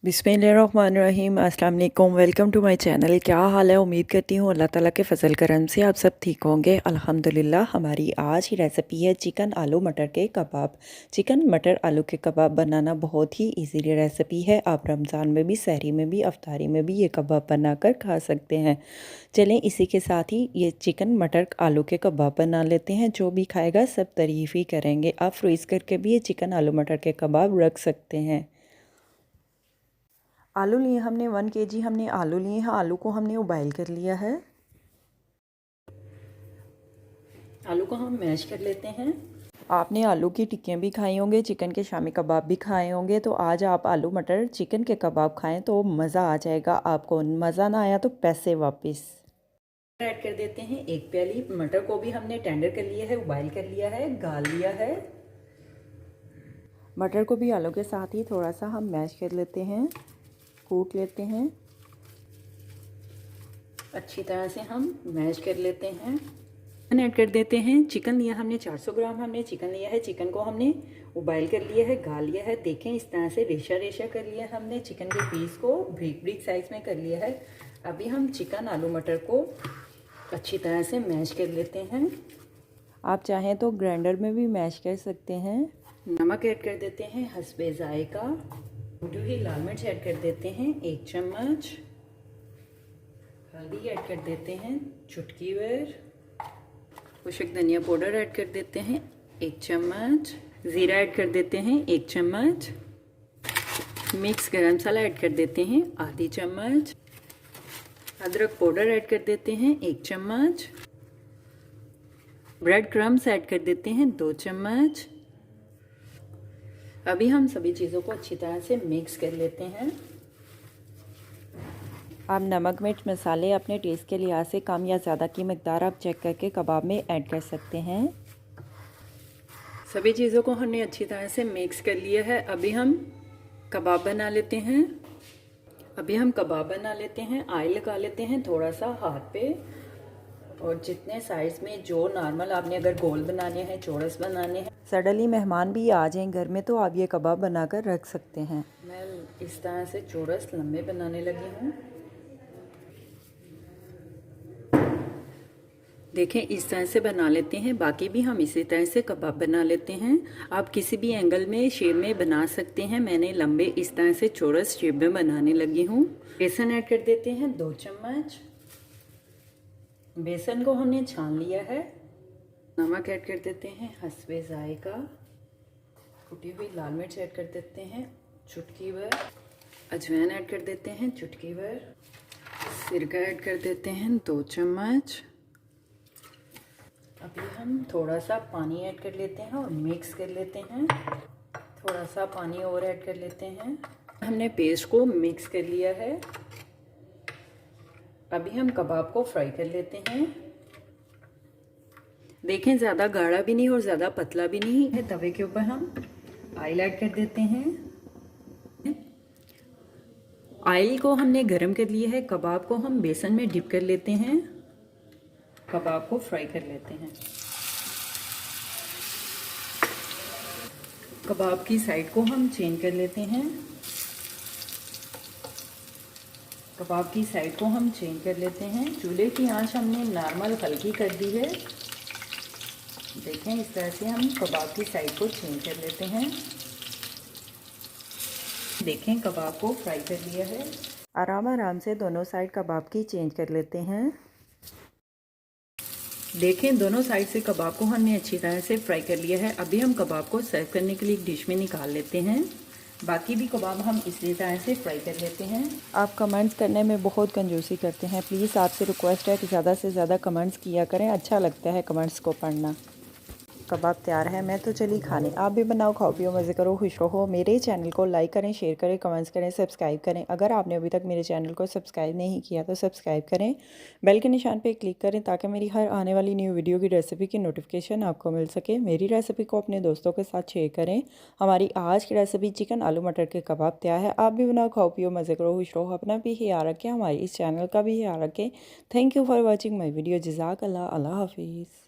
बिस्मिल्लाहिर्रहमानिर्रहीम। अस्सलाम वालेकुम। Welcome to my channel. क्या हाल है? उम्मीद करती हूँ अल्लाह ताला के फ़ज़ल करम से आप सब ठीक होंगे। अल्हम्दुलिल्लाह। हमारी आज की रेसिपी है चिकन आलू मटर के कबाब। चिकन मटर आलू के कबाब बनाना बहुत ही इजी रेसिपी है। आप रमज़ान में भी, सहरी में भी, अफ्तारी में भी ये कबाब बनाकर खा सकते हैं। चलें इसी के साथ ही ये चिकन मटर आलू के कबाब बना लेते हैं। जो भी खाएगा सब तारीफ़ ही करेंगे। आप फ्रीज़ करके भी ये चिकन आलू मटर के कबाब रख सकते हैं। आलू लिए हमने 1 kg हमने आलू लिए हैं। आलू को हमने उबाइल कर लिया है। आलू को हम मैश कर लेते हैं। आपने आलू की टिक्कियाँ भी खाई होंगे, चिकन के शामी कबाब भी खाए होंगे, तो आज आप आलू मटर चिकन के कबाब खाएं तो मज़ा आ जाएगा आपको। मज़ा ना आया तो पैसे वापस। ऐड कर देते हैं 1 प्याली। मटर को भी हमने टेंडर कर लिया है, उबाइल कर लिया है, गाल लिया है। मटर को भी आलू के साथ ही थोड़ा सा हम मैश कर लेते हैं, कूट लेते हैं। अच्छी तरह से हम मैश कर लेते हैं। ऐड कर देते हैं। चिकन लिया हमने 400 ग्राम हमने चिकन लिया है। चिकन को हमने उबाइल कर लिया है, गाल लिया है। देखें इस तरह से रेशा रेशा कर लिया हमने। चिकन के पीस को ब्रिक ब्रिक साइज में कर लिया है। अभी हम चिकन आलू मटर को अच्छी तरह से मैश कर लेते हैं। आप चाहें तो ग्राइंडर में भी मैश कर सकते हैं। नमक ऐड कर देते हैं हस्बे जायका। जो ही लाल मिर्च ऐड कर देते हैं 1 चम्मच। हल्दी ऐड कर देते हैं चुटकी भर। खुशक धनिया पाउडर ऐड कर देते हैं 1 चम्मच। ज़ीरा ऐड कर देते हैं 1 चम्मच। मिक्स गरम मसाला ऐड कर देते हैं आधी चम्मच। अदरक पाउडर ऐड कर देते हैं 1 चम्मच। ब्रेड क्रम्स ऐड कर देते हैं 2 चम्मच। अभी हम सभी चीज़ों को अच्छी तरह से मिक्स कर लेते हैं। आप नमक मिर्च मसाले अपने टेस्ट के लिहाज से कम या ज़्यादा की मकदार आप चेक करके कबाब में ऐड कर सकते हैं। सभी चीज़ों को हमने अच्छी तरह से मिक्स कर लिया है। अभी हम कबाब बना लेते हैं। ऑयल लगा लेते हैं थोड़ा सा हाथ पे। और जितने साइज़ में जो नॉर्मल आपने अगर गोल बनाने हैं, चौरस बनाने हैं, सडनली मेहमान भी आ जाएं घर में तो आप ये कबाब बनाकर रख सकते हैं। मैं इस तरह से चौरस लंबे बनाने लगी हूँ। देखें इस तरह से बना लेते हैं। बाकी भी हम इसी तरह से कबाब बना लेते हैं। आप किसी भी एंगल में शेप में बना सकते हैं। मैंने लंबे इस तरह से चौरस शेप में बनाने लगी हूँ। बेसन ऐड कर देते हैं 2 चम्मच। बेसन को हमने छान लिया है। नमक ऐड कर देते हैं हस्बे जायका। कुटी हुई लाल मिर्च ऐड कर देते हैं चुटकी भर। अजवाइन ऐड कर देते हैं चुटकी भर। सिरका ऐड कर देते हैं 2 चम्मच। अभी हम थोड़ा सा पानी ऐड कर लेते हैं और मिक्स कर लेते हैं। थोड़ा सा पानी और ऐड कर लेते हैं। हमने पेस्ट को मिक्स कर लिया है। अभी हम कबाब को फ्राई कर लेते हैं। देखें ज़्यादा गाढ़ा भी नहीं और ज़्यादा पतला भी नहीं है। तवे के ऊपर हम ऑयल ऐड कर देते हैं। ऑयल को हमने गरम कर लिया है। कबाब को हम बेसन में डिप कर लेते हैं। कबाब को फ्राई कर लेते हैं। कबाब की साइड को हम चेंज कर लेते हैं। चूल्हे की आंच हमने नॉर्मल हल्की कर दी है। देखें इस तरह से हम कबाब की साइड को चेंज कर लेते हैं। देखें कबाब को फ्राई कर लिया है। आराम से दोनों साइड कबाब की चेंज कर लेते हैं। देखें दोनों साइड से कबाब को हमने अच्छी तरह से फ्राई कर लिया है। अभी हम कबाब को सर्व करने के लिए एक डिश में निकाल लेते हैं। बाकी भी कबाब हम इसी तरह से फ्राई कर लेते हैं। आप कमेंट्स करने में बहुत कंजूसी करते हैं। प्लीज़ आपसे रिक्वेस्ट है कि ज़्यादा से ज़्यादा कमेंट्स किया करें। अच्छा लगता है कमेंट्स को पढ़ना। कबाब तैयार है। मैं तो चली खाने। आप भी बनाओ, खाओ पियो, मज़े करो, खुश रहो। मेरे चैनल को लाइक करें, शेयर करें, कमेंट्स करें, सब्सक्राइब करें। अगर आपने अभी तक मेरे चैनल को सब्सक्राइब नहीं किया तो सब्सक्राइब करें। बेल के निशान पे क्लिक करें ताकि मेरी हर आने वाली न्यू वीडियो की रेसिपी की नोटिफिकेशन आपको मिल सके। मेरी रेसिपी को अपने दोस्तों के साथ शेयर करें। हमारी आज की रेसिपी चिकन आलू मटर के कबाब तैयार है। आप भी बनाओ, खाओ पियो, मज़े करो, खुश रहो। अपना भी ख्याल रखें, हमारे इस चैनल का भी ख्याल रखें। Thank you for watching my video. जज़ाकल्लाह। अल्लाह हाफिज़।